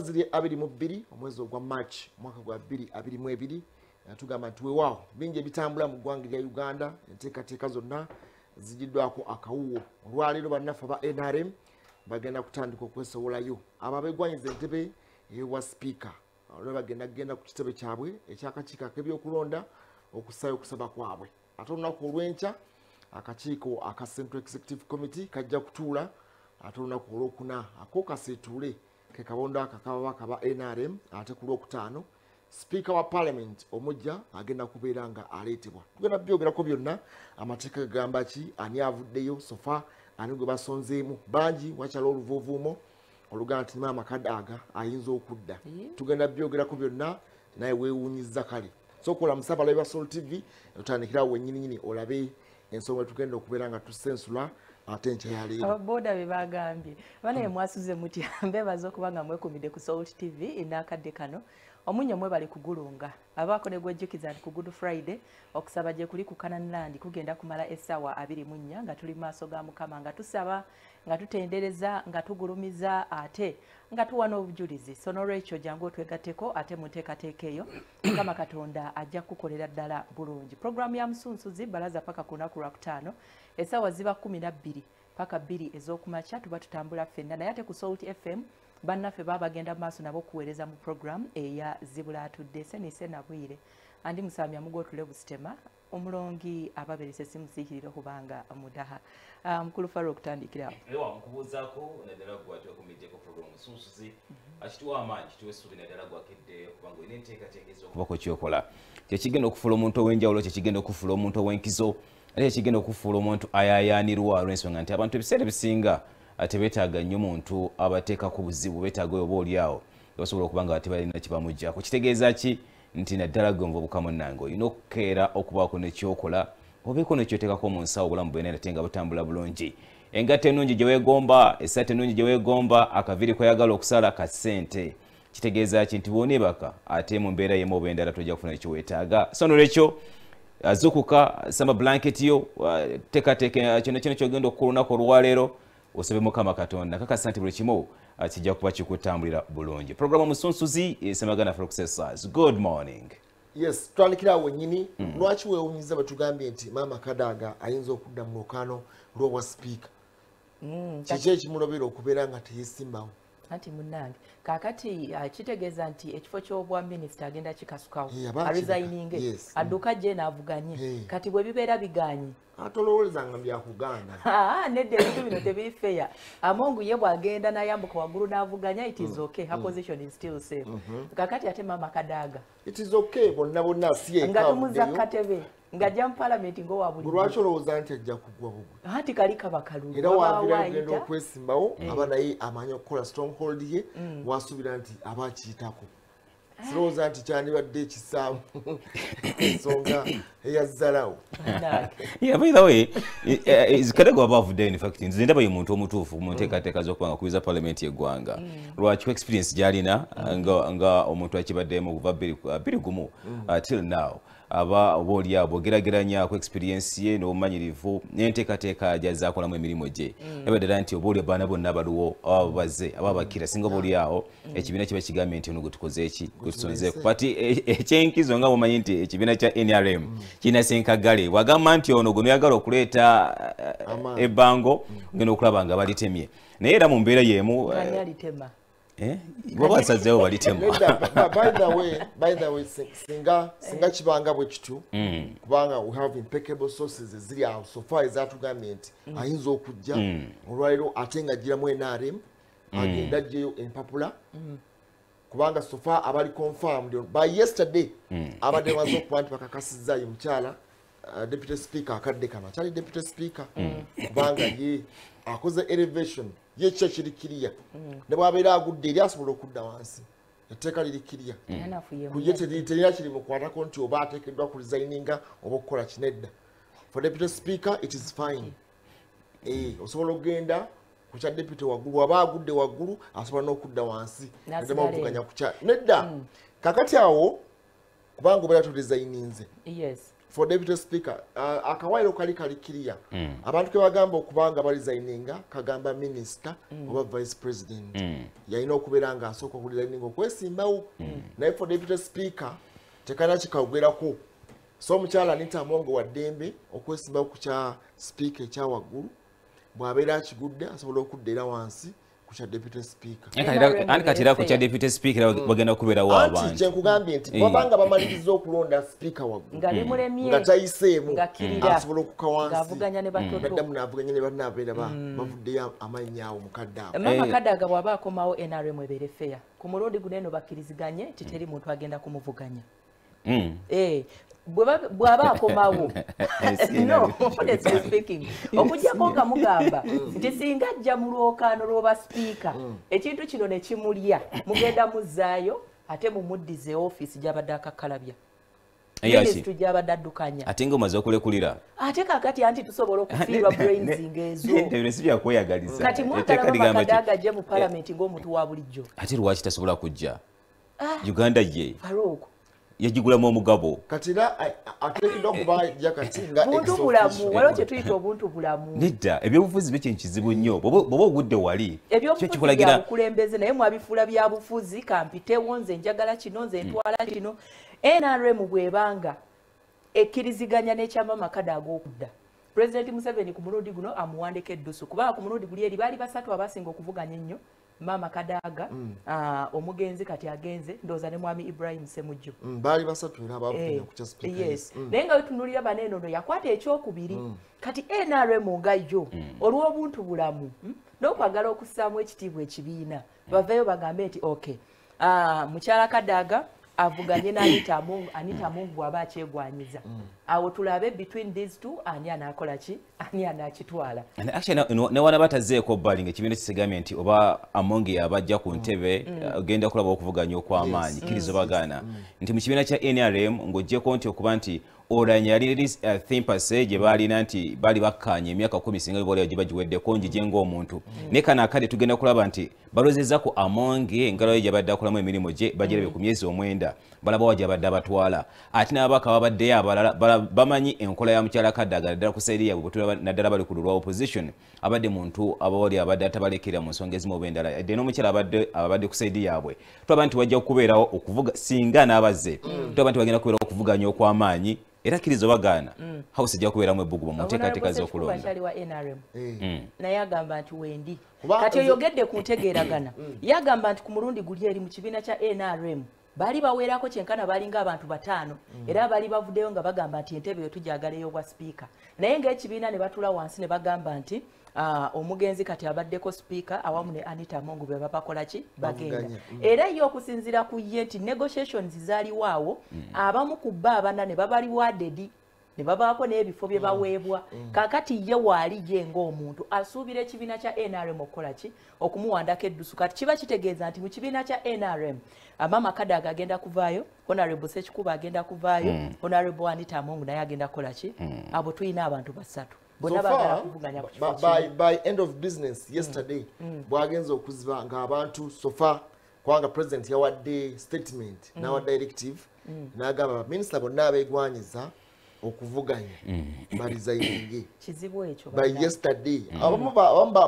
zili 22 omwezi ogwa March mwaka gwa 2022 tugamba nti weewaawo bingi ebitambula mu ggwanga lya Uganda enteekateeka zonna zigiddwako akawuwo olwaleero bannaffe ba NRM bagenda kutandika okwesowolayo ababegwanyiza entebe ewa sipiika olwo bagenda ku kitebe kyabwe ekyakakiiko ak'ebyokulonda okusaayo okusaba kwabwe ate olunaku olw'enkya akakiiko aka Central Executive Committee kajja kutuula ate olunaku olwokuna ako kaseetuule ke kabondo akakababaka ba NRM ate ku lwokutaano Speaker wa Parliament omujja agenda kubeera nga aleetebwa tugenda byogerako byonna amateeka gagamba ki ani avuddeyo sofa ani gwe basonzeemu bangi wakyala oluvuuvuumo oluganda nti maama Kadaga ayinza okudda tugenda byogerako byonna naye weewuunyizza kale sokola musabala wa Soul TV otandikirawo wennyininyini olabe ensonga tugenda okubeera nga tusensula ate enkya yaleero ababoda be bagambye banaye mwasuze muti mbebaza okuba nga mwekumidde ku Soul TV inaakadde kano omunyo mwe bali kugulunga abaako ne gwejjukiza nti ku Good Friday okusaba gye kuli ku Kananland kugenda kumala essaawa 24 nga tuli maaso ga Mukama nga tusaba nga tutendereza nga tugulumiza ate nga tuwa n'obujulizi so n'olwekyo jangu otwegatteko ate mu nteekateeka eyo Mukama Katonda ajja kukolera ddala bulungi programu ya Musunsuzi balaza paka ku lunaku lwakutaano essaawa ziba 12 paka 2 ez'okumakya tuba tutambula ffenna naye ate ku Salt FM bannaffe baba bagenda maaso nabo kuweereza mu program eya zibula atudde senise nabwire andi musamya mugotule busitema omulongi ababerese simusiikirira kubanga mudaha mukulu Faro okutandikira ewa nkubuuzaako naddala gwate okumiddeko program Musunsuzi akituwa amaanyi kituwa essuubi naddala gwakedde kubanga olina enteekateeka ez'okubako kyokola kyekigenda okufuula omuntu ow'enjawulo kyekigenda okufuula omuntu ow'enkizo ate kyekigenda okufuula omuntu ayaayaanirwa olw'ensonga nti abantu ebiseera ebisinga ate betaaga nnyo muntu abateeka ku buzibu betaaga oba oliawo basobola okuba nga ate balina kibamuggyako kitegeeza ki nti naddala gwe omuvubuka munnange olina okukeera okubaako nekyokola obeeko nekyoteekako mu nsawo obulamu bwena ate nga butambula bulungi engatta ennungi gye weegomba essaati ennungi gye weegomba akaviri kweyagala okusala ka ssente kitegeeza ki nti bw'oneebaka ate mu mbeera yemu oba endala tojja kufuna ekyo weetaaga so n'olwekyo azukuka samba blanketi yo teekateeka kino kyogenda okukola olunaku olwaleero osabe Mukama Katonda kakasa nti buli kimu kijja kuba kikutambulira bulungi programu Musunsuzi esemagana for success good morning yes twandikira wennyini lwaki weewunyiza batugambye nti maama Kadaga ayinza okudda mu lwokaano lw'obwa sipiika kiki ekimulobera okubeera nga teyeesimbawo anti munnange kakati kitegeeza nti ekifo ky'obwa minisita agenda kikasukawo aresigninge adduka gye naavuganye kati bwe bibeera biganye atolowoleza nga byakugaana nedda ebintu bino tebiri feya amongu ye bwagenda n'ayambuka waggulu n'avuganya it is okay her position is still safe kakati ate maama Kadaga it is okay bonna si nga tumuza katebe ngajja mu parliament ngowa buli lwaki olowooza nti ajja kugwa bugwe anti kali kaba kalulu era waabira ogenda okwesimbawo aba naye amanyi okukola stronghold ye wasuubira nti aba akiyitako sirowooza nti kyandibadde ekisaamu ensonga eyazzalawo by the way Kadaga waba avuddeyo in fact nze ndaba ye muntu omutuufu mu nteekateeka z'okubanga kuyiza parliament y'eggwanga lwaki experience gy'alina nga omuntu akibaddemu okuva 21 till now aba obaoliawo bwogerageranyako experience ye n'obumanyirivu n'enteekateeka gy'azaakolamu emirimu gye eba ddala nti obaolya baana bonna abaliwo aba babaze aba bakira singa obaoliawo ekibiina kiba kigambye nti ono gwe tukoze eki gwe tusonzeeko kati ekyenkizo nga bwomanyi nti ekibiina kya NRM kirina senkagale wagamba nti ono gwe noyagala okuleeta ebbango ngenda okulaba nga balitemye naye era mu mbeera y'emu baba basazeewo balitemu by the way singa kibanga bwe kitu kubanga we have impeccable sources eziri awo so far ezatugambye nti ayinza okujja olwaleero ate nga giramu NRM agenda gyeyo empapula kubanga so far abali confirmed by yesterday abadde bazo okuba nti bakakasizzayo mukyala deputy speaker akadde kano akyali deputy speaker kubanga ye akoze elevation yekica kiri kiriya ne bwabeera agudde eri asobola okudda wansi etteeka liri kiriya kuye terina kiri mukwatako nti oba ateekeddwa ku resigninga oba okukola kinedda for deputy speaker it is fine osobola okugenda ku kya deputy waggulu aba agudde waggulu asobola n'okudda wansi nedda kakati awo kubanga obeera to resigninze for deputy speaker akawairo kali clear abantu ke bagamba okubanga balisigninga kagamba minister oba vice president yalina okubeera nga asooka okulisigninga okwesimbawo naye for deputy speaker tekana kikawugerako so omukyala Anita Amongo wa ddembe okwesimbawo ku kya speaker ekya waggulu bw'abeera akigudde asobola okudda era wansi ku kya deputy speaker kati era ku kya deputy speaker bagenda kubeerawo abantu anti kyenkugambye nti bwabanga bamaliriza okulonda speaker waggulu nga tayiseemu asobola okuka wansi baddamu n'avuganya ne bannaabeera bavuddeyo amannya awo mukadde awo mama kadaga bw'aba akomawo NRM ebeere feya ku mulundi guno eno bakkiriziganye nti teri muntu agenda kumuvuganya bw'aba akomawo no honestly speaking okujjako nga mugamba nti singa ajja mu lwokaano lw'oba sipiika ekintu kino ne kimulya mugenda muzzaayo ate mumuddize ofiisi gy'abadde akakkalabya minisitule gy'abadde addukanya ate ng'omaze okulekulira ate kakati anti tusobola okufiirwa brains ng'ezo si byakweyagaliza kati mwagala Makadaga ajje mu palamenti ng'omuntu wa bulijjo ate lwaki tasobola kujja Uganda ye faroko yagigulamu omugabo kati era ateekeddwa okuba jakati nga buntu bulamu waliwo kye tuyita obuntu bulamu nedda ebyobufuzi byo kyenkizibu nnyo bw'oba ogudde wali ebyobufuzi bya bukulembeze naye mwabifuula bya bufuzi kampitewo nze njagala kino nze ntwala kino NRM bw'ebanga ekkiriziganya n'ekyama Makadaga okudda President Museveni ku mulundi guno amuwandika eddusu kubanga ku mulundi guli eri baali basatu abasinga okuvuganya ennyo Mama Kadaga omugenzi kati agenze ndoza ne mwami Ibrahim Semujju bali basatu era abavuganya ku kya speaker yes naye nga wetunulira baneno no yakwata ekyokubiri kati NRM ngayo olw'obuntu bulamu n'okwagala okussaamu ekitiibwa ekibiina baveeyo bagambe nti okay mukyala Kadaga avuganye na Anita Amongo bw'aba akyegwanyiza awo tulabe between these two ani anakola ki ani anakitwala actually ne wana batazeeko bbalinga ekibiina kisigambye nti oba Amongo yabajja ku ntebe ogenda kulaba okuvuganya okw'amaanyi kirizo bagaana nti mu kibiina kya NRM ng'oggyeko nti okuba nti oranya yali thimpase gye baalina nti baali bakkaanya emyaka 10 singa biboliyo gye bagiweddeko njije ng'omuntu naye kano akadde tugenda kulaba nti balozezza ku Amongo engalo ye gy'abadde akolamu emirimu gye bagirabe ku myezi 9 balaba wa gy'abadde abatwala ate n'ababaka babaddeyo abalala bamanyi enkola ya mukyala Kadaga naddala ku sayidi yaabwe bwe naddala bali ku lulwa opposition abadde muntu abawoli abadde atabalekera mu nsonga ezimu oba endala edde n'omukyala abadde ku sayidi yaabwe tulaba nti wajja kubeerawo okuvuga singa n'abazze tulaba nti bagenda kubeerawo okuvuganya okw'amaanyi era kirizo bagaana house ejja kubeeramu ebbugumu mu nteekateeka z'okulonda naye agamba nti wendi kati oyogedde ku ntegeeragana yagamba nti ku mulundi guli eri mu kibiina kya NRM baali baweerako kyenkana baalinga abantu 5 era baali bavuddeyo nga bagamba nti entebe yo tujagaleyo obwa sipiika naye ng'ekibiina ne batula wansi ne bagamba nti omugenzi kati abaddeko sipiika awamu ne Anita Amongo be babakola ki bagenda era yo okusinziira ku ye nti negotiations zaaliwaawo abamu ku bba abana ne babali wadedi ne babaako n'ebifo bye baweebwa kakati ye waali ye ng'omuntu asuubira ekibiina kya NRM okukola ki okumuwandako eddusu kati kiba kitegeeza nti mu kibiina kya NRM Mama Kadaga agenda kuvaayo Honorable Sekikuba agenda kuvaayo Honorable Anita Amongo naye agenda kukola ki abo tulina abantu basatu so far, by end of business yesterday bwagenza okuziba nga abantu so far kwanga president yawadde statement nawa directive n'agamba minister bonna abeegwanyiza okuvuganya balizayininge kizibu ekyo by yesterday abamu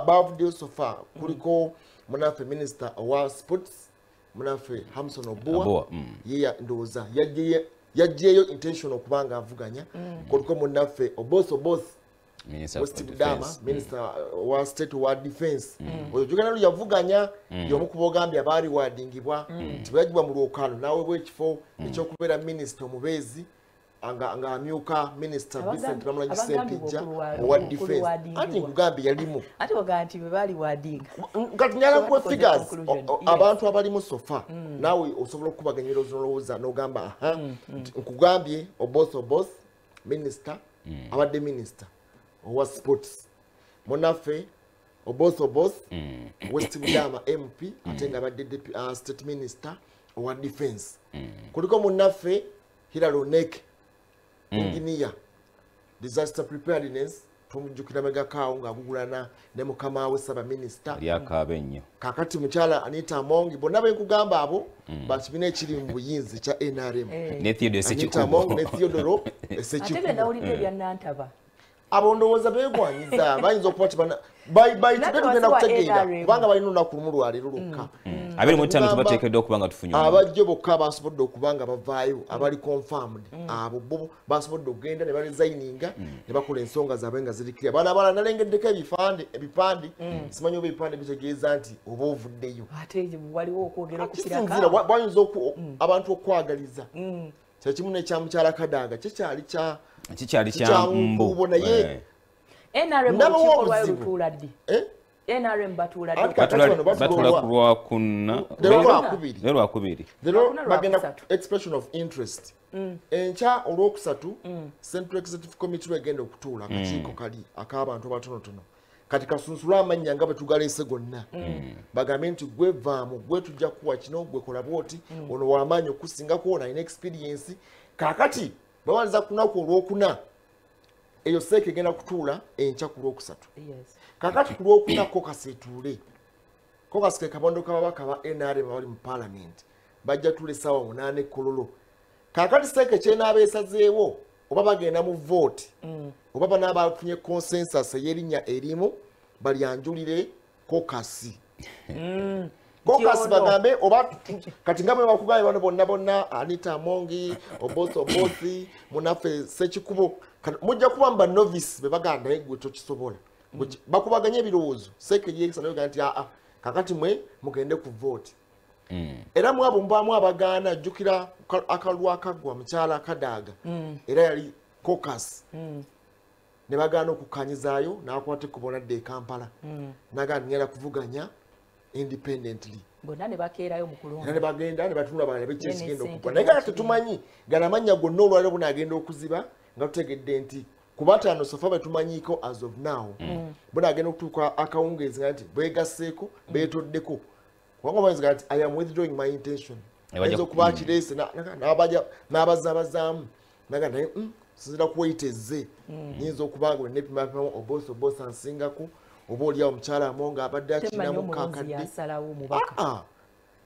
bavuddeyo so far kuliko munaffe minister wa sports munaffe Hamson Obuwa ye ndowooza yajjeyo intention okubanga avuganya kuliko munaffe Oboss West Budama minister wa state wa defense oyo jugana yavuganya yomukubogambya bali wadingibwa tibajibwa mu lwokaano nawe bwekifo ekyokubeera minister omubeezi anga amyuka minister Vincent Ramula Gisempija wa defense ati ngugambye yalimu ati oganti be bali wadinga ngati nyala ku figures abantu abali mu sofa nawe osobola okubaganyira ozolowooza n'ogamba nkugambye Oboss minister abadde minister owa sports munaffe Oboss West Budama MP ate nga abadde state minister owa defense kuliko munaffe Hilary Onek engineer disaster preparedness tumujjukira megakaawo ng'agugulana ne mukama we Ssaabaminisita lyakaaba ennyo kakati mukyala Anita Among bonna benkugamba abo bakibiina ekiri mu buyinzi kya NRM ne Theodore Anita Among ne Theodore ate Sekikubo benawulidde ebya Nantaba abo ndowooza beegwanyiza bayinza okuba ti bayitube tugenda kutegeera kubanga balina olunaku lumu lwaleero lwokka 25 tubateekeddwa okuba nga tufunye abajjo bokka basobodde okuba nga bavaayo abali confirmed abo bo basobodde okugenda ne baresigninga ne bakola ensonga zaabwe nga zirikira bana abala nalengeddeko ebipande simanyi oba ebipande bitegeeza nti oba ovuddeyo ate waliwo okwogera kisinzira bayinza abantu okwagaliza kyekimu nekyamukyala Kadaga kikyali kya mbu naye NRM olukiiko lwayo lutuula ddi NRM batuula ku Lwakuna Lwakubiri leero bagenda expression of interest enkya olwokusatu Central Executive Committee lwegenda okutuula akakiiko kali ak'abantu abatonotono kati kasunsula amannya nga bwe tugaleese gonna bagambe nti gwe vaamu gwe tujja kuwa kino gwe kola bwoti ono w'amaanyi okusingako ono alina experience kaakati bawanza ku lunaku olwokuna eyo seeka egenda kutuula enkya ku lwokusatu kakati ku lwokuna kokasi etuule kokasi ke kabondo k'ababaka ba NRM abali mu parliament bajja tuula essaawa 8 Kololo kakati seeka ekyenaaba esazeewo oba bagenda mu vote oba banaaba bafunye consensus ey'erinnya erimu balyanjulire kokasi kokasi bagambe oba kati nga bwe bakugabe bano bonna Anita Among obosi munaffe Sekikubo mujja kuba mba novice be baganda gwe tokisobola bakubaganya ebirowoozo seeka yeekisa nayo nti kakati mwe mugende ku vote era mwabo mbamu abagaana jjukira akalwa akagwa mukyala Kadaga era yali kokasi ne bagaana okukanyizaayo n'akwata ekkubo nadde e Kampala nagana ngenda kuvuganya independently bonna ne bakeerayo mu kulonda ne bagenda ne batunula balala bekyekigenda okugwa naye nga tetumanyi gana amannya gonna olwaliro bunaagenda okuziba nga tutegedde nti kubataano sofa betumanyiiko as of now bunaagenda okutuuka akawungeezi nga nti beegasseeko beetoddeko kubanga bayinza nti I am withdrawing my intention ayinza okuba kireese n'abazaabazaamu naga naye sinzira kuwaitezze nyinza okuba nga nepimapimamu obosi ansingako oba oliawo mukyala Among abadde akinamu kakadde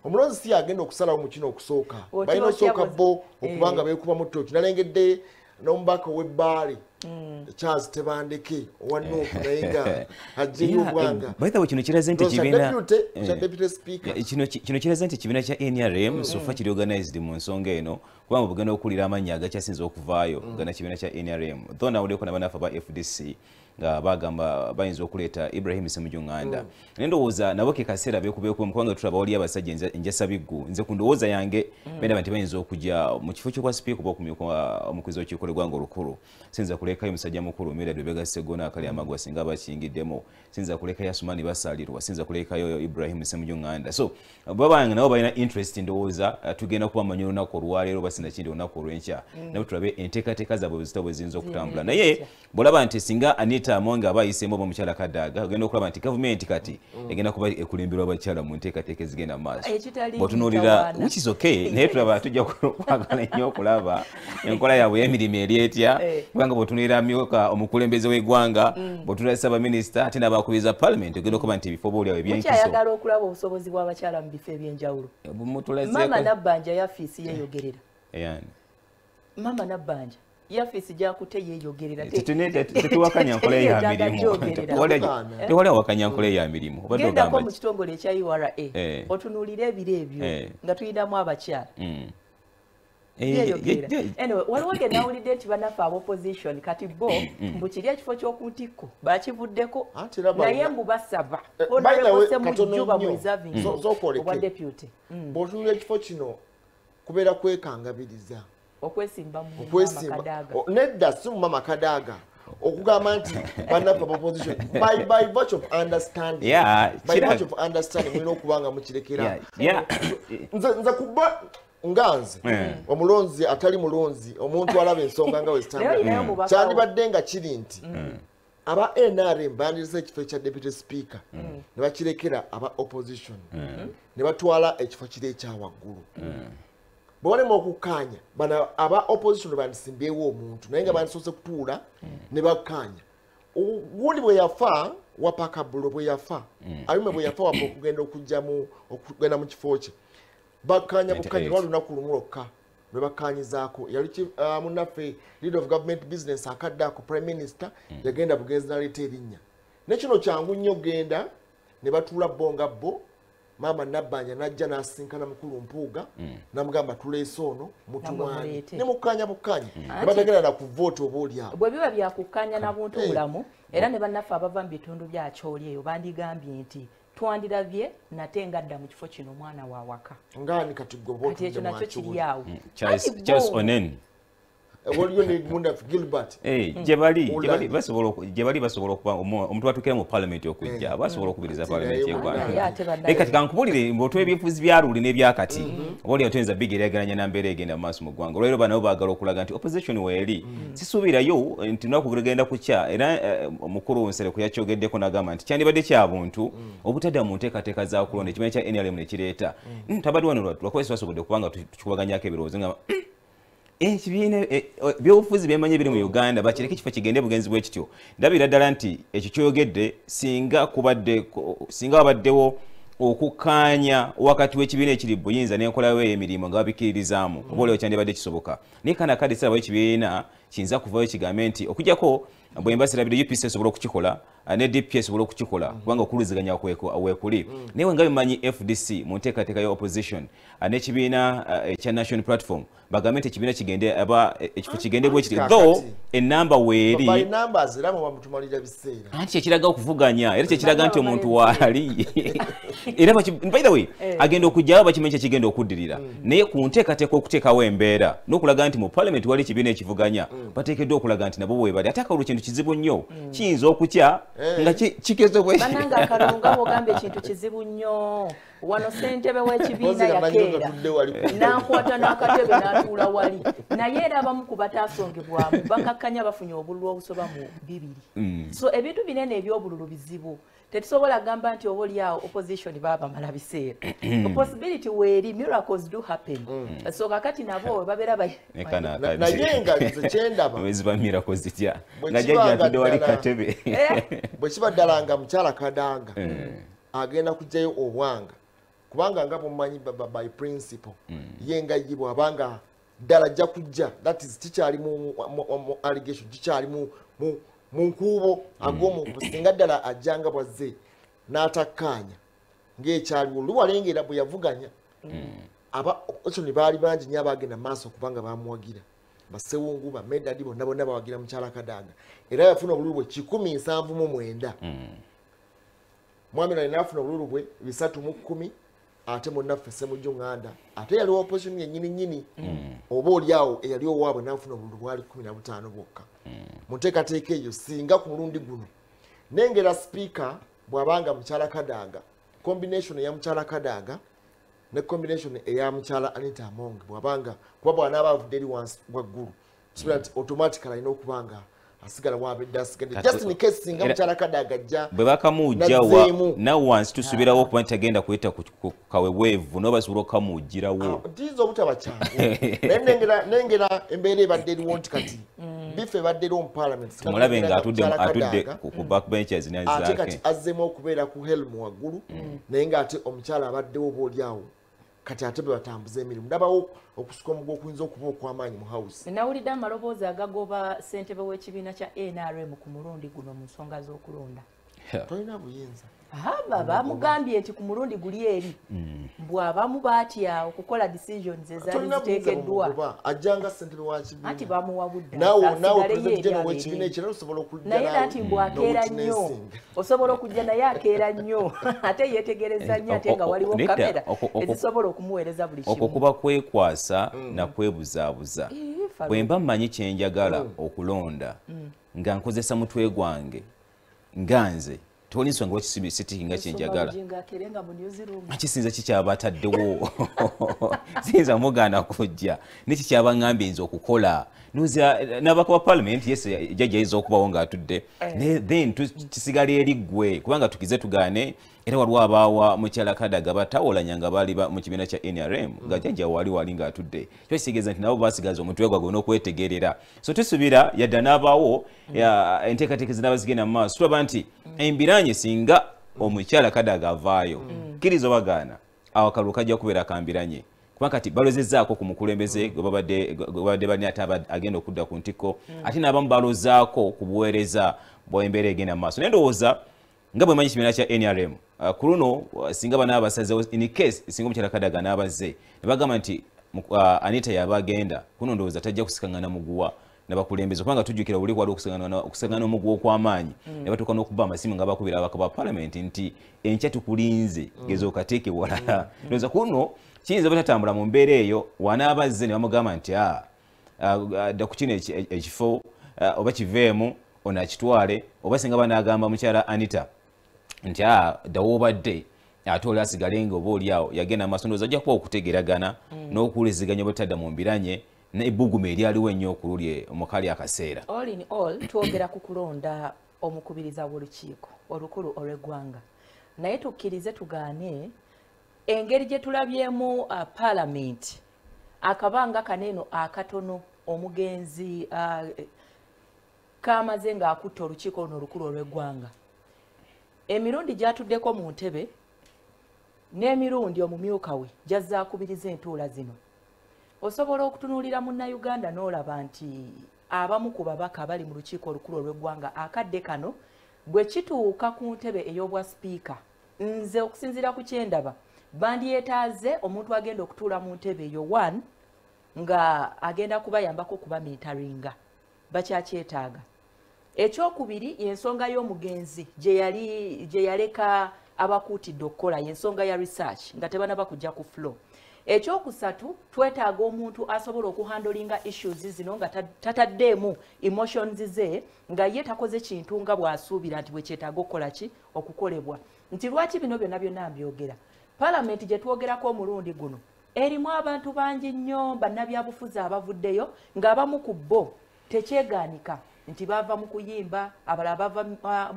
omulonzi si yagenda okusalawo mu kino okusooka balina osooka bo okubanga beekuba mu ttooki nalengedde n'omubaka w'ebbaale Charles Tebandeke owa North naye nga ajjeyo obwanga kino kiraze nti kino kiraze nti ekibiina kya NRM sofa kiri organized mu nsonga eno kubanga bugenda okuwulira amannya agakyasinza okuvaayo gana kibiina kya NRM though nawulieko nabanafe aba FDC nga bagamba bayinza okuleeta Ibrahim Ssemujjunganda ndowooza nabo ke kaseera beekubeeku kubanga tulaba wali abasajja njasabiggu nze ku ndowooza yange bendaba nti bayinza okujja mu kifo ky'okwa sipiika oba okumyuka omukuzi w'olukiiko lw'eggwanga olukulu sinza kulekayo musajja mukulu Mira Lubega Gona akali amagwa singa bakingiddemu sinza kulekayo Asumani Basalirwa sinza kulekayo Ibrahim Ssemujjunganda so babanga nabo balina interest ndowooza tugenda kuba manyi olunaku olwaleero basinda kindi olunaku olw'enkya nabo tulabe enteekateeka zaabwe zitabo ziyinza okutambula naye bw'olaba nti singa Anita Among abayiseemu oba mukyala Kadaga ogenda okulaba nti gavumenti kati egenda kuba ekulemberwa abakyala mu nteekateeka ezigenda mu maaso bw'otunuulira which is okay naye tulaba tujja kwagala nnyo okulaba enkola yaabwe y'emirimu eri etya kubanga bw'otunuulira amyuka omukulembeze w'eggwanga bw'otunuulira Ssaabaminisita ate n'abakubiriza Parliament ogenda okuba nti ebifo boolyawo ebyenkiso mukyayagala okulaba obusobozi bw'abakyala mu bifo eby'enjawulo Mama Nabbanja yafiisi yeeyogerera Mama Nabbanja yafisi jakute yeeyogerera tetuwakanya nkola ya mirimu tewali awakanya nkola ya mirimu gendako mu kitongole ekya URA otunuulira ebiro ebyo nga tuyinamu abakyala anyway waliwo ge nawulidde nti banafe ab'opposition kati bo mbu kiri ekifo ky'okuntikko bakivuddeko naye mbu basaba onaebose mujjuba mu reserving obwa deputy bw'otunula ekifo kino kubeera kwekangabiriza okwesimba mu Kadaga nedda si mu Mama Kadaga okugamba nti banafe opposition by virtue of understanding mulina okubanga mukirekera nze kuba nganze omulonzi atali mulonzi omuntu alaba ensonga nga wezitambula kyandibadde nga kiri nti aba NRM bandiriza ekifo ekya deputy speaker ne bakirekera aba opposition ne batwala ekifo kiri ekyawaggulu bw'balema okukkaanya bano aba opposition bandisimbyewo omuntu naye nga bandisoose kutuula ne bakkaanya gundi bwe yafa wapaka bulo bwe yafa ayume bwe yafa wapo okugenda mu kifo kye bakanya bukanya lwalunaku lumu lwokka lwe bakanyizaako yali munaffe leader of government business akaddako prime minister yagenda bugenzi naleeta erinnya nekino kyangu nnyo genda ne batuula bonga bo mama Nabbanja najja n'asinkana mukulu Mpuuga namugamba tuleese ono mutuwani ne mukanya bukanya ne bategera na kuvoota oboolyawo bwe biba byakukanya na buntu bulamu era ne bannaffe abava mu bitundu bya Kyoli eyo bandigambye nti twandiravye nate ngadda mu kifo kino mwana wa waka ngani kati gwe botu ekyo nakyo kiri awo Charles Onen waliyo ne Munda Gilbert jebali basobola okuba omuntu atukira mu parliament okujja basobola okubiriza parliament y'eggwanga kati kankubulire mbotwe ebyefuzi byaruli n'ebyakati oli otenza bigeregeranya na mbeera egenda mu maaso mu ggwanga olwero bano baagala okulaga nti opposition weeri sisuubirayo nti nakugenda kukya era mukulu Nsere kuyakyogeddeko n'agamba nti kyandibadde kya buntu obutadda mu nteekateeka za kulonda ekimanya kya NRM ne kireeta tabadde wano lwakwesi basobodde kubanga tukubaganyako ebirowoozo nga ekibiina byobufuzi byemanye biri mu Uganda bakireke kifo kigende bugenzi bwe kityo ndabira ddala nti ekyo kyoyogedde singa wabaddewo okukanya wakati w'ekibiina ekiri buyinza n'enkola y'emirimu nga babikiririzaamu obaoleo kyandibadde kisoboka naye kana kadde sirabayo ekibiina kiyinza kuvayo kigambe nti okujjako bwe mbasirabire UPC esobola okukikola ne DP esobola okukikola kubanga okuluziganya weekuli naye nga bimanyi FDC mu nteekateeka ya opposition n'ekibiina ekya National Platform bagambe nti ekibiina kigende ekifo kigende bwe kiti though enamba weeri anti kyekiraga okuvuganya era kyekiraga nti omuntu waali era by the way agenda okujjawo bakimanyi kyekigenda okuddirira naye ku nteekateeka okuteekawo embeera n'okulaga nti mu parliament wali ekibiina ekivuganya bateekeddwa okulaga nti nabo bwe bali ate akalulu kintu kizibu nnyo kiyinza okukya nga kikezebwe bananga akalunga bogamba ekintu kizibu nnyo wano ssentebe w'ekibiina yakeera n'akwata n'akatebe n'atuula wali naye era abamu ku bataasongebwamu bakakkanya bafunye obululu obusoba mu 2 so ebintu binene ebyobululu bizibu tetusobola gamba nti obaoliawo opposition baabamala biseera possibility weeri miracles do happen so kakati nabo babeera naye nga kyendaba weziba miracles zitya najjajjatudde wali katebe bwe kiba ddala nga mukyala Kadanga agenda kujjayo obwanga kubanga nga mumanyi by principle yenga yibwa abanga ddala ajja kujja that is kikyali mu allegation kikyali mu nkuubo ag'omuntu singa ddala ajjanga bwazze n'atakkaanya ng'ekyaliwo luwalengera bwe yavuganya ekyo ne baali bangi nnyo abaagenda mu maaso kubanga bamuwagira Basewungu Medadi bonna bawagira mukyala Kadanga era yafuna obululu bwe 179 mwami naye n'afuna obululu bwe 310 ate munnaffe Ssemujju Nganda ate yaliwo opposition yennyini oba oliawo eyali owaabwe n'afuna obululu bwali 15 bwokka mu nteekateeka eyo singa ku mulundi guno nengera sipiika bw'abanga mukyala Kadanga combination eya mukyala Kadanga ne combination eya mukyala Anita Among bw'abanga kuba bw'anaaba avudde eri wansi waggulu kisobola nti automatically alina okubanga asigala wabedde asigade just in case singa mukyala Kadanga ajja bwe bakamuugjawa nawe wansi tusuubirawo okuba nti tagenda kuyita ku kaweweevu nawe basobola okukamuugirawo ntiiza obutaba kyangu nengera embeera ebadde eriwo nti kati bife ebadde eriwo mu parliament tumulabe nga atudde ku backbenchers ate kati azzeemu okubeera ku helmu waggulu naye ng'ate omukyala abaddewo obaoliawo kati ate bwe batambuza emirimu ndabawo okusuka omugo okuyinza okuba okw'amaanyi mu house nawulidde amaloboozi agagoba ssentebe w'ekibiina kya NRM ku mulundi guno mu nsonga z'okulonda tolina buyinza bamugambye nti ku mulundi guli eri bw'abamu batya okukola decisions ezaali ziteekeddwa ajjanga ssentebe wa kibiina anti bamuwabudde nawe president general w'ekibiina ekirala osobola okujja naye nati mbwakeera nnyo osobola okujja naye akeera nnyo ate yeetegereza nnyo ate nga waliwo kamera ezisobola okumuweereza buli kimu okwo kuba kwekwasa na kwebuzaabuza bwe mba mmanyi kye njagala okulonda nga nkozesa mutwe gwange nga nze toli nsonga wakisitinga kyenjagala kisinza kikyaba ataddewo siyinza mugaana kujja nekikyaba ngambye nze okukola nuza n'abaka wa parliament yes jajjaiza okubawo ng'atudde then kisigala eri ggwe kubanga tukize tugaane era waliwo abaawa mukyala Kadaga batawolanya nga baali mu kibiina kya NRM nga jajja wali ng'atudde kyo kitegeeza nti nabo baasigaza omutwe gwabwe n'okwetegerera so tusubira yadda n'abaawo enteekateeka zinaaba zigenda mu maaso tulaba nti embiranye singa omukyala Kadaga avaayo kkiriza bagaana awakalu kajja kubeera kambiranye kubanga kati balozezzaako ku mukulembeze gwe babadde bani ate agenda okudda ku ntiko ate n'abamu balozaako ku buweereza bw'embeera egenda mu maaso naye ndowooza nga bwe manyi kibiina kya NRM ku luno singa banaaba basazeewo in case singa omukyala Kadaga n'abazze ne bagamba nti Anita yaba agenda kuno ndowooza tajja kusikangana muguwa n'abakulembeze kubanga tujjukira buli kwali okusangana omuguwa okw'amaanyi ne batuuka n'okuba amasimu nga bakubira abaka ba parliament nti enkya tukulinze geza okateeke walala ndowooza kuno kiyinza butatambula mu mbeera eyo wanaabazze ne bamugamba nti dda ku kino ekifo oba kiveemu ono akitwale oba singa banaagamba mukyala Anita nti dda woobadde ate oli asigale nga oba oliawo yagenda maaso ndowooza ajja kuba okutegeragana n'okuwuliziganya obutadda mu mbiranye n'ebbugumu eryaliwo ennyo okululye omukali akaseera all in all twogera ku kulonda omukubiriza w'olukiiko olukulu olw'eggwanga naye tukkirize tugaane engeri gye tulabyemu parliament akabanga kaneeno akatono omugenzi kamaze ng'akutta olukiiko luno olukulu olw'eggwanga emirundi gyatuddeko mu ntebe n'emirundi omumyuka we gyazza akubiriza entuula zino osobola okutunuulira munnayuganda n'olaba nti abamu ku babaka bali mu lukiiko olukulu olw'eggwanga akadde kano bwe kituuka ku ntebe ey'obwa sipiika nze okusinziira ku kyendaba bandyetaaze omuntu agenda okutuula mu ntebe eyo 1 nga agenda kubayambako okuba mentaringa bakyakyetaaga ekyokubiri y'ensonga y'omugenzi gye yaleka abakuutidde okukola y'ensonga ya research nga tebanaba kujja ku floor ekyokusatu twetaaga omuntu asobola okuhandolinga issues zino nga tataddeemu emotions ze nga ye takoze kintu nga bw'asuubira nti bwe kyetaaga okukola ki okukolebwa nti lwaki bino byonna byonna mbyogera parliament gye twogerako omulundi guno erimu abantu bangi nnyo bannabyabufuzi abavuddeyo ng'abamu ku bo tekyegaanika nti bava mu kuyimba abalala bava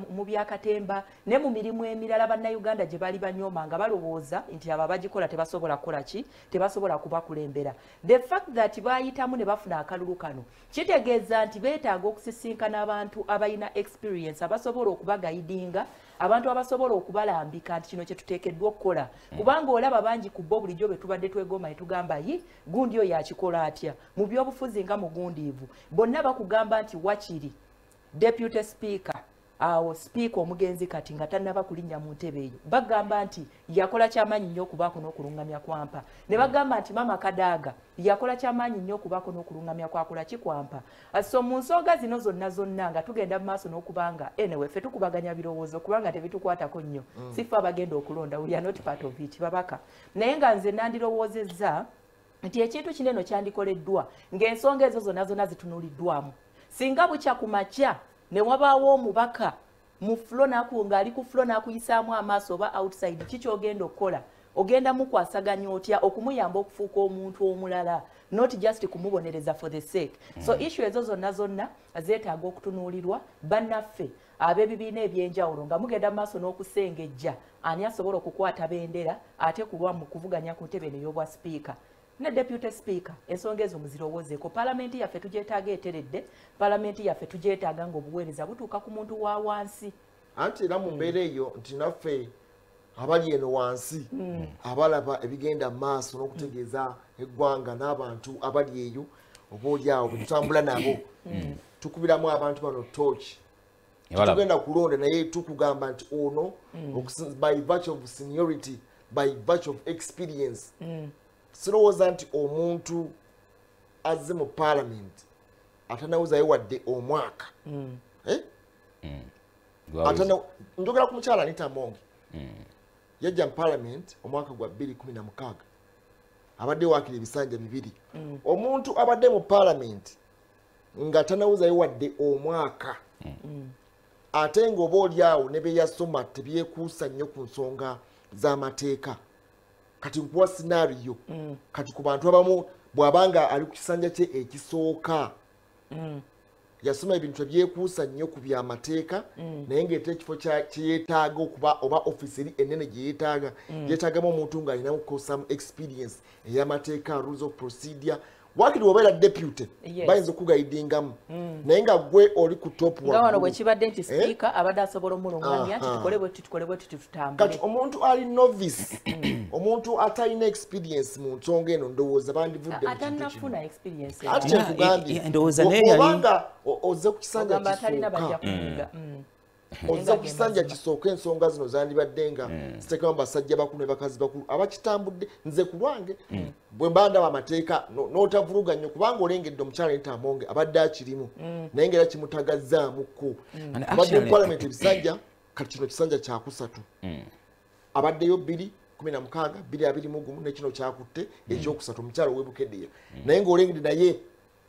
mu byakatemba ne mu mirimu emirala bannayuganda gye bali banyooma nga balowooza nti abo abagikola tebasobola kukola ki tebasobola kubakulembera the fact that baayitamu ne bafuna akalulu kano kitegeeza nti beetaaga okusisinkana abantu abalina experience abasobola okubagayidinga abantu abasobola okubalambika nti kino kye tuteekeddwa okukola kubanga olaba bangi ku bo bulijjo bwe tubadde twegomba ne tugamba yi gundi oyo akikola atya mu byobufuzi nga mugundiivu bonna bakugamba nti wakiri deputy speaker awo speaker omugenzi kati nga tannaba kulinnya mu ntebe eyo bagamba nti yakola kyamaanyi nnyo okubaako n'okulungamya kwampa ne bagamba nti mama Kadaga yakola kyamaanyi nnyo okubaako n'okulungamya kwakola kikwampa so mu nsonga zino zonna nga tugenda mu maaso n'okubanga anyway ffe tukubaganya birowoozo kubanga tebitukwatako nnyo sifa abagenda okulonda we are not part of it babaka naye nga nze nandirowoozezza nti ekintu kineno kyandikoleddwa ng'ensonga ezo zonna zitunuuliddwamu singa bukya ku makya ne wabaawo omubaka mu flo ng'ali ku flo n'akuyisaamu amaaso oba outside kiki ogenda okukola ogenda mukwasaganya otya okumuyamba okufuuka omuntu omulala not just kumubonereza for the sake so issue ezo zonna zeetaaga okutunuulirwa bannaffe ab'ebibiina ebyenjawulo nga mugenda mu maaso n'okusengejja ani asobola okukwata bendera ate kulwa mu kuvuganya ku ntebe n'ey'obwa sipiika ne deputy speaker ensonga ezo muzirowoozeeko palamenti yaffe tugyetaaga eteredde palamenti yaffe tugyetaaga ng'obuweereza butuuka ku muntu wa wansi anti era mu mbeera eyo nti naffe abali eno wansi abalaba ebigenda mu maaso n'okutegeeza eggwanga n'abantu abali eyo oba oliawo bwe tutambula nabo tukubiramu abantu bano torch tugenda kulonda naye tukugamba nti ono by virtue of seniority by virtue of experience sirowooza nti omuntu azze mu parliament atanawuzayo wadde omwaka njogera ku mukyala Anita Mongi yajja mu parliament omwaka gwa 2016 abadde waakira ebisanja 2 omuntu abadde mu parliament nga tanawuzayo wadde omwaka ate ng'oba oliawo ne beyasoma tebyekuusa nnyo ku nsonga z'amateeka kati nkuwa scenario kati ku bantu abamu bw'abanga ali ku kisanja kye ekisooka yasoma ebintu ebyekuusa nnyo ku byamateeka naye ng'eta ekifo kyeyeetaaga okuba oba offisi eri ennene gye yeetaaga yeetaagamu omuntu ng'alinamu some experience ey'amateeka rules of procedure wakiri obeera deputy bayinza okugaidingamu naye nga gwe oli ku top nga wano bwe kibadde nti sipiika abadde asobola omulungamya nti tukole bwe tutambule kati omuntu ali novice omuntu atalina experience mu nsonga eno ndowooza bandivudde atannafuna experience ati kyekugambye obanga ozze ku kisanja kisooka ozze ku kisanja kisooka ensonga zino zandibadde nga ziteekamu basajja bakulu ne bakazi bakulu abakitambudde nze ku lwange bwe mba ndaba amateeka n'otavuruga nnyo kubanga olengedde omukyala entamonge abadde akirimu naye ngaera kimutagazzaamuko abadde mu parliament ebisanja kati kino kisanja kyakusatu abaddeyo 216 221 nekino kyakutte ekyokusatu omukyala ow'ebukeddeya naye ng'olengedde naye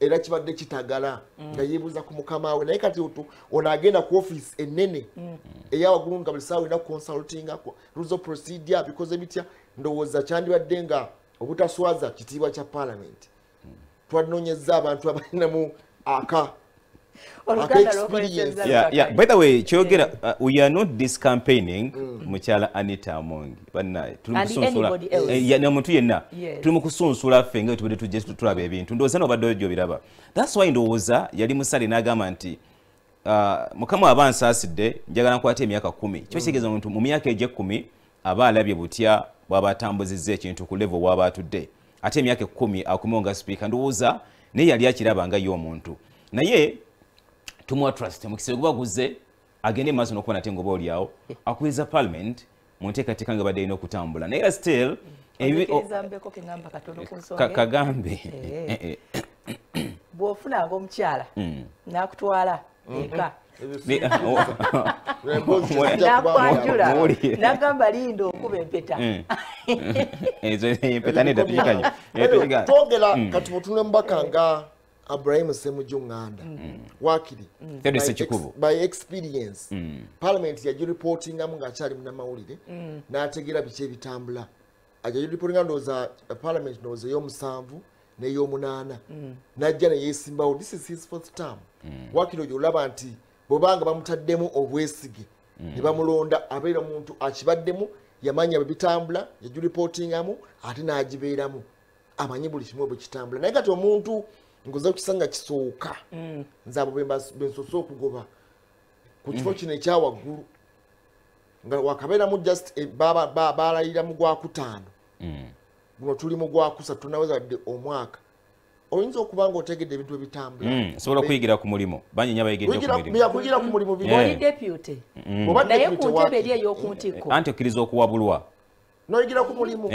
era kibadde kitagala nga yeebuuza ku mukama we naye kati ono agenda ku offisi ennene eyawaggulu nga buli saawa olina consultinga rules of procedure bikoze bitya ndowooza kyandibadde nga obutaswaza kitiibwa kya parliament twanoonyeza abantu abalinamu by the way kyogera we are not this campaigning mukyala Anita Amongi bannaye omuntu yenna tuli mu kusunsula ffe nga tubadde tujje tulaba ebintu ndowooza n'obadde ojjo biraba that's why ndowooza yali musale n'agamba nti mukama aba ansaasidde njagala nkwata emyaka 10 kyo kitegeeza omuntu mu myaka eg10 aba alabye butya bw'aba atambuzizza ekintu ku level bw'aba atudde ate emyaka 10 akumewo nga sipiika ndowooza naye yali akiraba nga ye omuntu naye tumuwa trust mu kiseera gubaguze agende maaso n'okuba nate ngoba oliawo akubiriza parliament mu nteekateeka nga badde alina okutambula naye era still kagambe bw'ofunanga omukyala n'akutwala eka nakwanjula nagamba linda okuba empeta ezo empeta nedapikanyo twogera kati bwetune mubaka nga Abraham Semujunganda wakiri by experience parliament yagireportingamu ng'akyali munnamawulire n'ategeera biki ebitambula ajagireportinga ndowooza parliament ndowooza ey'omusanvu n'ey'omunaana n'ajja ne yeesimbawo this is his fourth term wakiri oyo olaba nti bwebanga bamutaddemu obwesige ne bamulonda abeera omuntu akibaddemu yamanya bwe bitambula yagireportingamu ate n'agibeeramu amanyi buli kimu bwe kitambula naye kati omuntu ngoza kukisanga kisooka nze abo bensosa okugoba ku kifo kino ekyawaggulu nga wakabeeramu just baalayira mu gwakutaano guno tuli mu gwakusatu tunaweza wadde omwaka oyinza okuba nga otegedde ebintu ebitambula sobola okuyigira ku mulimu banyenya bayigira ku mulimu oli deputy naye ku ntebe eri ey'oku ntikko anti okkiriza okuwabulwa n'oyigira ku mulimu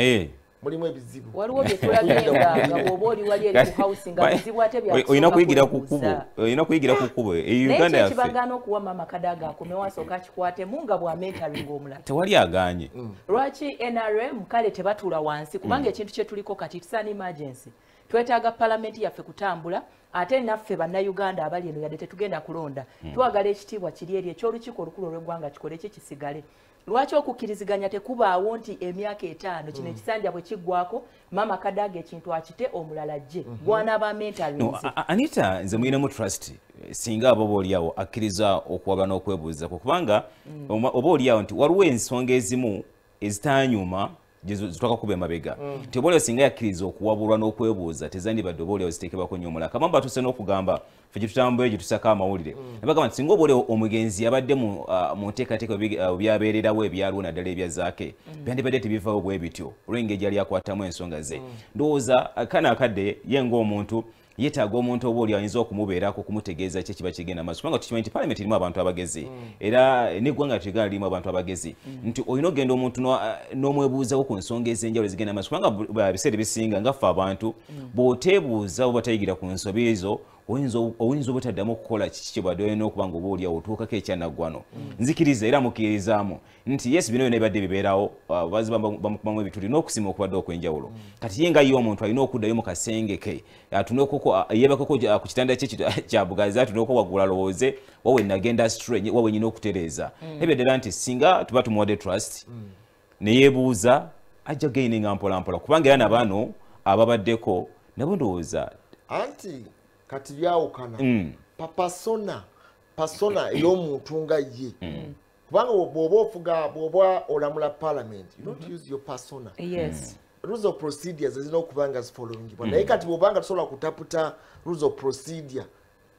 mulimu ebizibu waliwo byetulagenga nga bw'oba oli wali eri ku house nga bizibu ate oyina kuyigira ku kkubo Uganda yaffe kibagaana okuwa mama kadaga akomewo asooka akikwatemu nga bw'amentaringa omulala tewali aganye lwaki NRM kale tebatuula wansi kubanga ekintu kye tuliko kati tusana emergency twetaaga palamenti yaffe kutambula ate naffe bannayuganda abali eno yadde tetugenda kulonda twagala ekitiibwa kiri eri eky'olukiiko olukulu olw'eggwanga kikole kye kisigale lwaki okukkiriziganya tekubaawo nti emyaka 5 kino ekisanja bwe kiggwako mama kadaga ekintu akite omulala jje gwanaba mentalins Anita nze muyinamu trust singa abo booliawo akkiriza okuwaba n'okwebuuza kubanga oba oliawo nti waliwo ensonga ezimu ezitanyuma zitwakakuba emabega teboolio singa yakkiriza okuwabulwa n'okwebuuza tezandibadde oba oliawo ziteekebwako nnyo omulaka mamba batuse n'okugamba ffe gye tutambula gye tusako amawulire nebagamba nti singa oba oliawo omugenzi yabadde mu nteekateeka byabeererawo ebyaliwo naddala ebyazaake byandibadde tebivaawo bwe bityo olw'engeri yali akwatamu ensonga ze ndowooza kana akadde ye ng'omuntu yeetaaga omuntu oba oli ayinza okumubeerako okumutegeeza ki kiba kigenda maaso kubanga tukimanyi nti parliament erimu abantu abagezi era n'eggwanga Uganda lirimu abantu abagezi nti olina ogenda omuntu n'omwebuuzawo ku nsonga ez'enjawulo ezigenda maaso kubanga biseera bisinga ngaffe abantu bw'oteebuuza oba tayigira ku nsobi ezo oyinza obutaddamu okukola kiki kyebadde olina okuba nga oba oliawo otuukako ekyanaggwano nzikiriza era mukkiririzaamu nti yes bino byonna bibadde bibeerawo bazi bamukubamu ebituli n'okusima okubadde okw'enjawulo kati ye nga ye omuntu alina okuddayo mu kasenge ke yeebakoko ku kitanda kye kya bugazi atuneko waggula lowooze wawe nagenda stray wawe nyina okutereeza ebyadala nti singa tuba tumuwadde trust ne yeebuuza ajja gaininga mpolampola kubanga era nabano ababaddeko nabo ndowooza anti kati byawukana persona ey'omuntu nga ye kubanga bw'oba olamula parliament you don't use your persona. Yes. Rules of procedures zirina okuba nga zifolowingibwa naye kati bw'oba nga tosobola kutaputa rules of procedure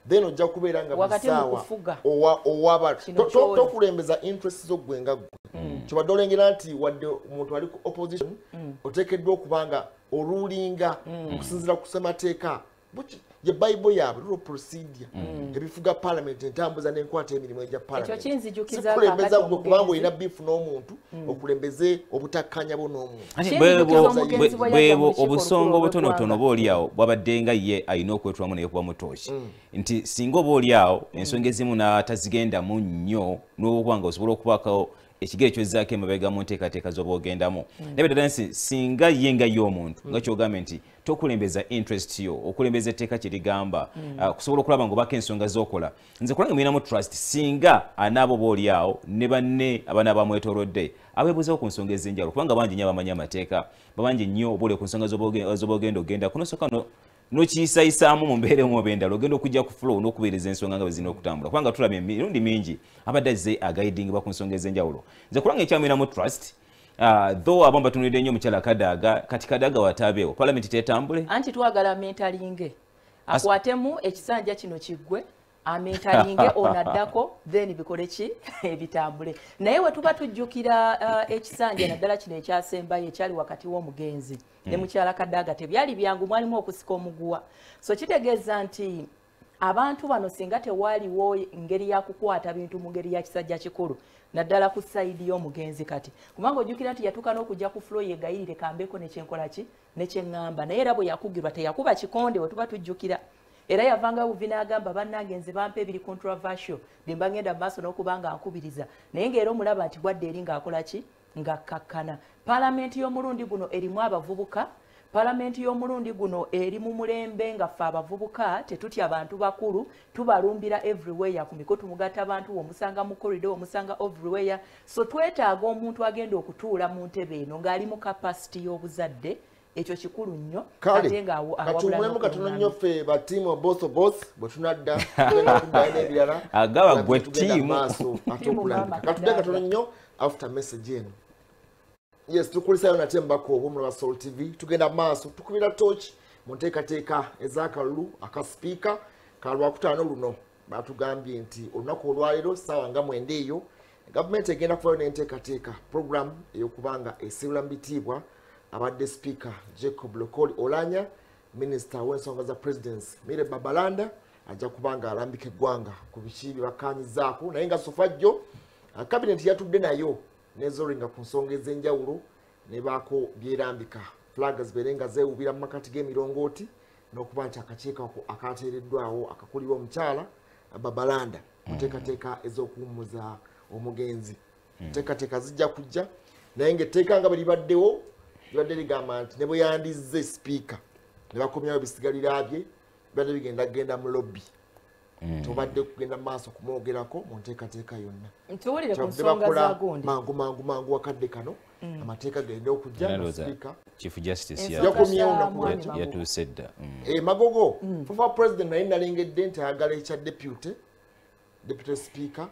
then ojja kubeera nga bisaawa owaba tokulembeza interest zo gwe nga gwe kyobadde olengera nti wadde omuntu ali ku opposition oteekeddwa okuba nga olulinga okusinziira ku ssemateeka ye Bible yaabwe rule of procedure ebifuga parliament entambuza n'enkwata emirimu egya parliament sikulembeza gwe kubanga olina bifu n'omuntu okulembeze obutakkanya bo n'omuntu bwebo obusongo obutonotono booliawo bwabadde nga ye alina okwetulamu naye kuba mutooshi nti singa oba oliawo ensonga ezimu n'atazigendamu nnyo n'okuba nga osobola okubakawo ekigere kyozzaako emabega mu nteekateeka z'oba ogendamu naye ddala nsi singa ye nga ye omuntu nga kyogambye nti tokulembeza interest yo okulembeza etteeka kye ligamba kusobola okulaba ng'obako ensonga z'okola nze kulanga mulinamu trust singa anaabo booliawo ne banne abaana bamwetoolodde abeebuuzawo ku nsonga ez'enjawulo kubanga bangi nnyo abamanyi amateeka babangi nnyo obaole ku nsonga z'oba ogenda ogenda kunosooka n'okiyisayisaamu mu mbeera emu oba endala ogenda okujja ku flow n'okubeereza ensonga nga bwe zirina okutambula kubanga tulabye emirundi mingi abadde azze agayidingibwa ku nsonga ez'enjawulo nze kulanga ekyamwinamu trust though abamu batunulidde nnyo omukyala Kadaga kati Kadaga wataabeewo palamenti teetambule anti twagala mentalinge akwatemu ekisanja kino kiggwe amentalinge onaddako then bikole ki ebitambule naye we tuba tujjukira ekisanja naddala kino ekyasembayo ekyali wakati w'omugenzi ne mukyala Kadaga tebyali byangu mwalimu okusika omuguwa so kitegeeza nti abantu bano singa tewaaliwo ngeri ya kukwata bintu mu ngeri ya kisajja kikulu naddala ku sayidi y'omugenzi kati kubanga ojjukira nti yatuuka n'okujja ku flow yegayirire kambeeko nekyenkola ki nekyeŋŋamba naye era bwe yakugirwa teyakuba kikonde we tuba tujjukira era yavanga buvina agamba bannange nze bampa ebiri controversial bye mba ngenda mu maaso n'okuba nga nkubiriza naye ng'era omulaba nti bwadde eri ng'akola ki ng'akkakkana palamenti y'omulundi guno erimu abavubuka palamenti y'omulundi guno eri mu mulembe nga ffe abavubuka tetutya abantu bakulu tubalumbira everywhere ku miko tumugatta abantu omusanga mu corridor omusanga everywhere so twetaaga omuntu agenda okutuula mu ntebe eno ng'ali mu capacity y'obuzadde ekyo kikulu nnyo ate nga katulemu katono nnyo ffe ba team of both bwe tunadda tugenda okuddayo n'ebirala agaba gwe tiimu katudde katono nnyo after message eno yes tukulisayo nate mbako obumulaba Soul TV tugenda maaso tukubira torch mu nteekateeka ez'akalulu akasipiika kalwakutaano luno batugambye nti olunaku olwaleero ssaawa nga mwenda eyo gavumenti egenda kuvayo n'enteekateeka program ey'okubanga esiibula mu bitiibwa abadde speaker Jacob Lokoli Olanya minister w'ensonga za presidency Mire Babalanda ajja kubanga alambika eggwanga ku biki bye bakkaanyizaako naye nga sofajjo cabinet yatudde nayo nezoringa ku nsonga ez'enjawulo ne baako byerambika flags zibeere nga zeewubira mu makati g'emirongooti n'okuba nti akakiiko akateereddwawo akakulirwa omukyala Babalanda muteekateeka ez'okuwummuza omugenzi enteekateeka zijja kujja naye ng'etteeka nga bwe libaddewo libadde ligamba nti ne bwe yandizze sipiika ne bakomyawo bisigalira bye bibadde bigenda kugenda mu lobby tubadde kugenda maaso kumwogerako mu nteekateeka yonna tuwulire ku nsonga za gundi mangu wakadde kano amateeka genda okujja na sipiika chief justice yatuuse dda magogo former president naye nalengedde nti ayagala ekya deputy speaker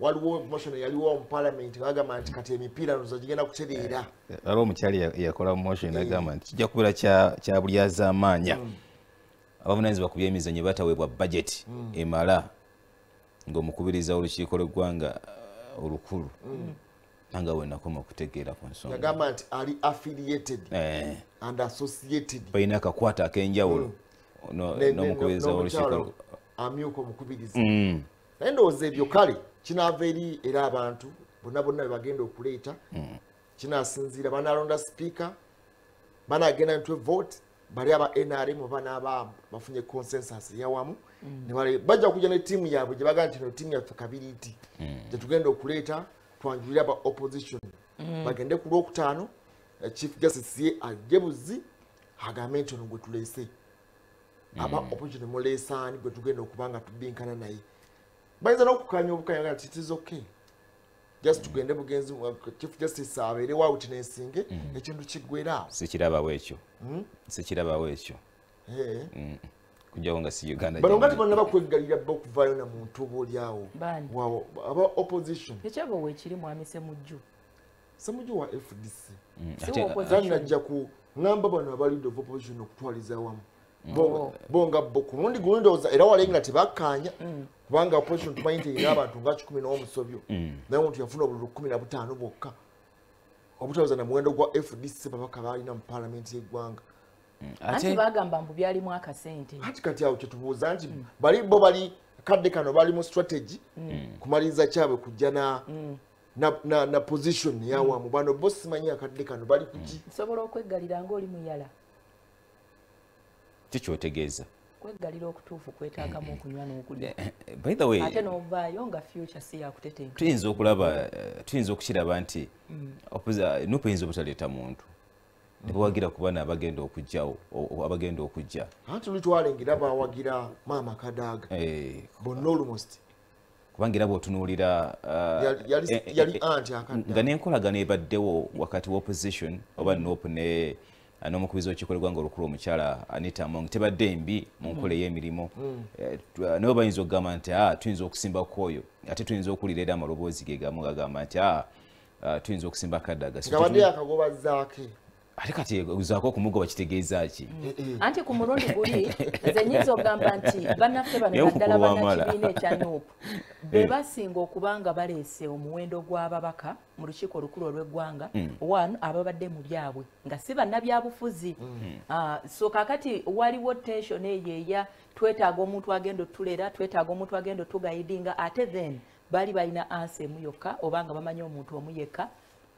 waliwo motion yaliwo mu parliament agamba nti kati emipiira nozo gigenda kutereera waliwo omukyali yakola motion agamba nti kijja kubeera kya bulyazaamaanya abavunaanyizibwa ku byemizannyo bataweebwa budget emala ng'omukubiriza olukiiko lw'eggwanga olukulu nanga we nakoma okutegeera ku nsonga yagamba nti ali affiliated and associated balina akakwata ak'enjawulo n'omukubiriza w'olukiiko amyuka omukubiriza naye ndowooza ebyo kale kinaava eri era abantu bonna bwe bagenda okuleeta kinaasinziira banaalonda sipiika banaagenda ntwe vote bali aba NRM oba n'aba bafunye consensus yawamu bajja kujja ne ttiimu yaabwe gye bagaa nti no ttiimu yaffe kabiriiti gye tugenda okuleeta twanjulire aba opposition bagende ku lwokutaano chief justice ye ajje buzi agambe nti ono gwe tuleese aba opposition muleesaani gwe tugenda okuba nga tubinkana naye bayinza n'okukanya obukanya nti it is okay just tugende bugenzi chief justice abeere witnessing ekintu kiggweera sikirabawo ekyo sikirabawo ekyo kujawo nga si Uganda bano ngati bonna bakweggalira okuvayo na muntu oboolyawo wawo aba opposition ekyabo weekiri mwami Semujju wa FDC tanajja ku ngamba bano abali of opposition okutwaliza wamu bonga ku lundi gulondooza era walenga tebakkaanya kubanga opposition tumanyi nti erina abantu nga 10 n'omusobyo naye omuntu yafuna obululu 15 bwokka obutabuza na muwendo gwa FDC babaka balina mu paalamenti y'eggwanga ate bagamba mbu byalimu akasente kati awo kyetubuuza nti bali kadde kano bali mu strategy kumaliriza kyabwe kujja na position yawamu bano bo simanyi akadde kano bali kuki nsobola okweggalira ng'oli muyala kikyotegeeza kweggalira okutuufu kwetaagamu okunywa n'okulya by the way ate n'ovaayo nga future si yakutetenka tuyinza okukiraba nti nopuyinza obutaleeta muntu nebawagira ku bana abagenda okujja anti luli twalengera bawagira maama Kadaga bonna almost kubanga era bw'otunuulira yali anti akadda nga n'enkolagano ebaddewo wakati wa opposition oba NOP n'omukubizi w'ekikolebwanga olukulu omukyala Anita Among tebadde mbi mu nkola ey'emirimu nabo bayinza okugamba nti tuyinza okusimba ku oyo ate tuyinza okuwulira era amaloboozi ge gamu gagamba nti tuyinza okusimba Kadaga ngabadde akagoba zaake ate kati uzaako okumugoba kitegeeza ki anti ku mulundi guli nze nyinza okugamba nti bannaffe bano naddala bannakibiina ekya NUP be basinga okubanga baleese omuwendo gw'ababaka mu lukiiko olukulu olw'eggwanga one ababadde mu byabwe nga si bannabyabufuzi so kakati waliwo tension eyo twetaaga omuntu agenda otulera twetaaga omuntu agenda otugayidinga ate then bali balina ansi emu yokka obanga bamanyi omuntu omu yekka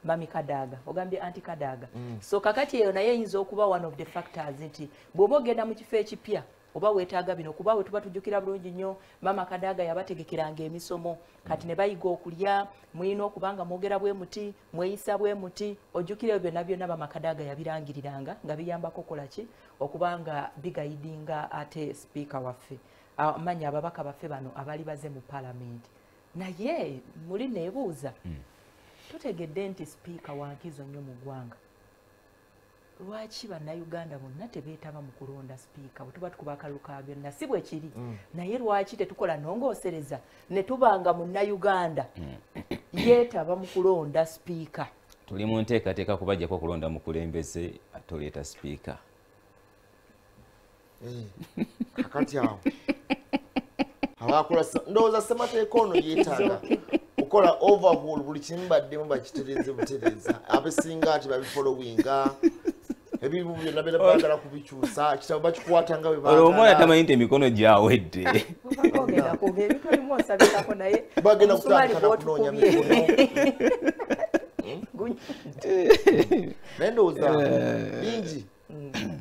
Mami Kadaga ogambye anti Kadaga so kakati eyo naye yinza okuba one of the factors nti bw'oba ogenda mu kifo ekipya oba weetaaga bino kuba we tuba tujjukira bulungi nnyo Mama Kadaga yabategekeranga emisomo kati ne bayiga okulya mulina okubanga mwogera bwe muti mweyisa bwe muti ojjukira ebyo byonna Mama Kadaga yabirangiriranga nga biyambako kola ki okubanga bigayidinga ate sipiika waffe amanya ababaka baffe bano abali baze mu paalamenti naye muli neebuuza tutegedde nti sipiika wankizo nnyo mu ggwanga lwaki bannayuganda bonna tebeetaba mu kulonda sipiika bwe tuba tukuba akalulu ka byonna si bwe kiri naye lwaki tetukola nongoosereza ne tubanga munnayuganda yeetaba mu kulonda sipiika tuli mu nteekateeka kubajjako okulonda mukulembeze ate oleeta sipiika kakati awo abakola ndowooza ssemateeka ono yeetaaga okola overhaul buli kimu baddemu bakitereze butereza abesinga ati babifollowinga ebimu byonna baagala kubikyusa kitabo bakikwata nga bwe baagala omwana tamanyi nti emikono gyawedde bagenda kutandika kunoonya mikono naye ndowooza bingi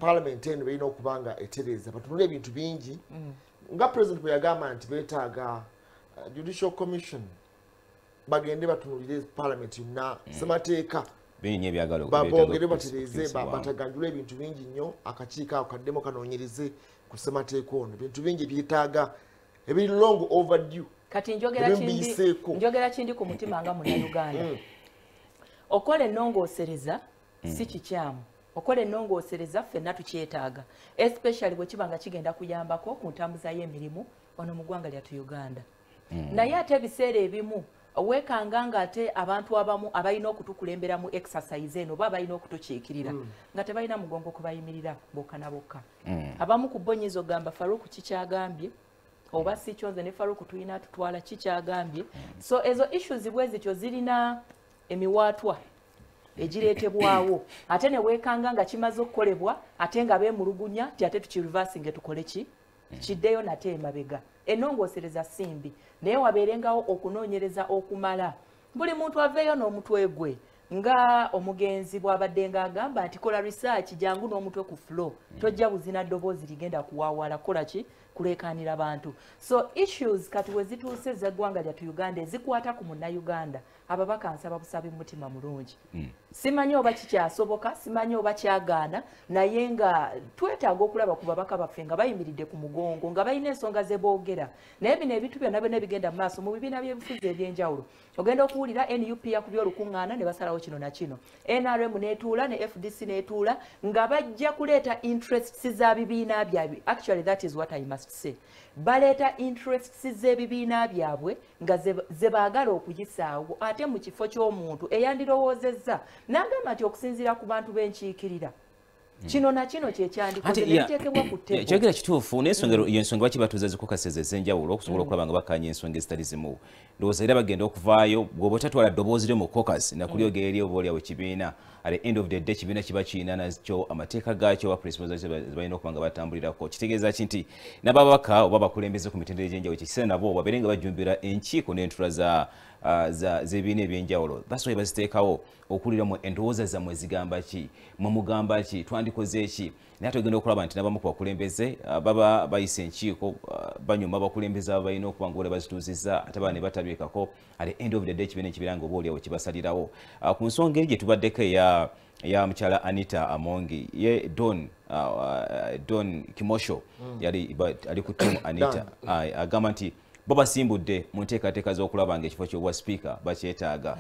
paalamenti eno balina okubanga etereza batunula ebintu bingi nga president bwe yagamba nti beetaaga judicial commission bagende batunulire parliament yonna ssemateeka bongere batereze bataganjula ebintu bingi nnyo akakiiko ako kaddemu kanoonyereze ku ssemateeka ono ebintu bingi byetaaga ebiri long overdue kati njogera kindi ku mutima nga munnayuganda okola ennongoosereza si kikyamu okola ennongoosereza ffenna tukyetaaga especially bwe kiba nga kigenda kuyambako ku ntambuza y'emirimu wano mu ggwanga lyattu Uganda naye ate ebiseera ebimu weekanga nga ate abantu abamu abalina okutukulembera mu exercise eno oba balina okutukiikirira nga tebalina mugongo kubayimirira bokka na bokka abamu ku bonyizo gamba Faruku kikyagambye oba si kyonze ne Faruku tulina tutwala kikyagambye so ezo issues bwe zityo zirina emiwaatwa egireetebwawo ate ne weekanga nga kimaze okukolebwa ate nga beemulugunya ti ate tukireversinge tukole ki kiddeyo nate emabega ennongoosereza simbi naye wabeerengawo okunoonyereza okumala buli muntu aveeyo n'omutwe gwe nga omugenzi bw'abadde ng'agamba nti kola research jangu n'omutwe ku flow tojja buzina ddoboozi ligenda kuwaawala kola ki kuleekaanira abantu so issues kati we zituuse z'eggwanga lyattu Uganda ezikwata ku munnayuganda ababaka nsaba busabi mutima mulungi simanyi oba kikyasoboka simanyi oba kyagaana naye nga twetaaga okulaba ku babaka baffe nga bayimiridde ku mugongo nga balina ensonga ze boogera naye bino ebitu byonna byonna bigenda mu maaso mu bibiina by'ebifuzi eby'enjawulo ogenda okuwulira NUP yakubye olukuŋŋaana ne basalawo kuleetawo kino na kino. NRM netuula ne FDC netuula nga bajja kuleeta interests za bibiina byabwe. Actually that is what I must say. Baleeta interests z'ebibiina byabwe nga ze baagala okugisaawo ate mu kifo ky'omuntu eyandirowoozezza n'agamba nti okusinziira ku bantu b'enkiikirira kino na kino kyekyandikoze nebiteekebwa ku ttebo. Kyogera kituufu n'ensonga baki batuuza zikukaseze ez'enjawulo okusobola okulaba nga bakkaanya ensonga ezitali zimu. Ndowooza era bagenda okuvaayo bw'oba otatwala ddoboozi lyo mu caucus nakulyogerera eri oba oliawo ekibiina at the end of the day kibiina kiba kiina nakyo amateeka gaakyo oba principles zebalina okuba nga batambulirako. Kitegeeza ki nti n'ababaka oba bakulembeze ku mitendera egy'enjawulo kiseera nabo babeere nga bajjumbira enkiiko n'entula z'ebibiina eby'enjawulo. That's why baziteekawo okuwuliramu endowooza zammwe zigamba ki, mwe mugamba ki, twandikoze ki. Naye tugenda okulaba nti n'abamu ku bakulembeze baba bayisa enkiiko banyuma abakulembeze abalina okuba nga bazituuzizza ate baba ne batabyekako at the end of the day kibiina ekibira nga oba oliawo kibasalirawo. Ku nsonga eri gye tubaddeko ya mukyala Anita Amongi ye Don Kimosho yali ali ku timu Anita agamba nti babasimbudde mu nteekateeka z'okulaba ng'ekifo ky'obwa sipiika bakyetaaga.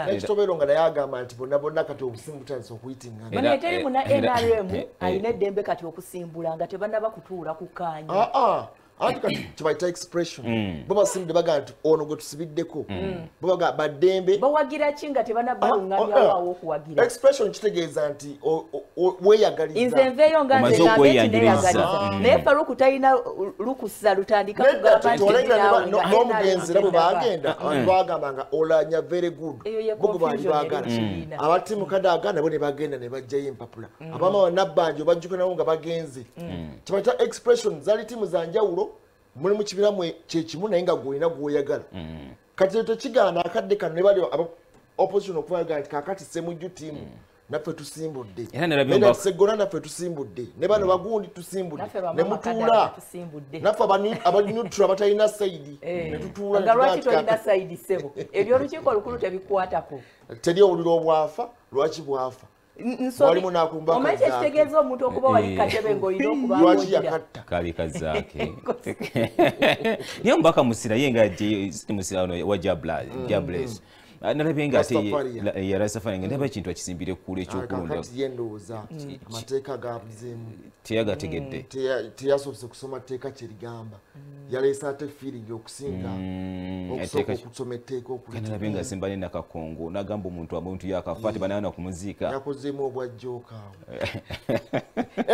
Ekitobero nga naye agamba nti bonna kati obusimbu butandise okuyitingana. Bano eteri muna NRM alina eddembe kati okusimbula nga tebannaba kutuula kukkaanya. Anti kati kibayita expression. Babasimbudde bagamba nti ono gwe tusibiddeko. Babaga baddembe. Bawagira ki nga tebannabalungamyawo okuwagira. Expression kitegeeza nti weeyagaliza. Nze nveeyo nga nze nambe tineyagaliza. Naye Faruku talina lukusa lutandika kugamba nti n'omugenzi nabo baagenda bagamba nga olanya very good. Bugo baali baagala. Abatimu kadaaga nabo ne bagenda ne bajjayo empapula. Abamu bannabbanja obajjuka nabo nga bagenze. Kibayita expression zali timu za njawulo. Muli mu kibiina mwe kyekimu naye nga gwolina gw'oyagala. Kati tekigaana akadde kano ne bali opposition okuvaga nti kakati semujju tiimu naffe tusimbudde. Era Segona naffe tusimbudde. Ne bano bagundi tusimbudde. Ne mutuula. Naffe abanutra batalina sayidi. Ne tutuula. Nga lwaki tolina sayidi ssebo? Ebyo olukiiko olukulu tebikwatako. Teri owulira obwafa, lwaki bwafa? Omanyi ekitegeeza omuntu okuba wali katebe ng'olina okuba kali kazaake. Niye omubaka Musira ye nga Musira wa Jables. Nalabye nga ate yali safari nga ndaba ekintu akisimbire kkulu ekyokulunda. Kakati yendowooza amateeka gabuzeemu. Teyagategedde. Teyasobose kusoma tteeka kye ligamba. Yaleese ate feeling okusinga okusooka okusoma etteeka okulita. Nalabye nga Simba ne Nakakongo n'agamba omuntu yakafa ate banaana kumuziika. Yakozeemu obwajjooka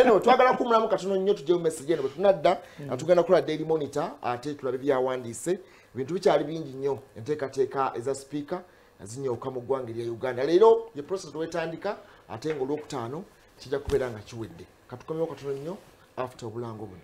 awo. Twagala kumulamu katono nnyo tujje mu message eno bwe tunadda tugenda kukola Daily Monitor ate tulabe byawandiise. Ebintu bikyali bingi nnyo enteekateeka eza sipiika zinyooka mu ggwanga erya Uganda. Leero ye process wetandika ate ng'olwokutaano kijja kubeera nga kiwedde. Katukomyewo katono nnyo after obulango buno.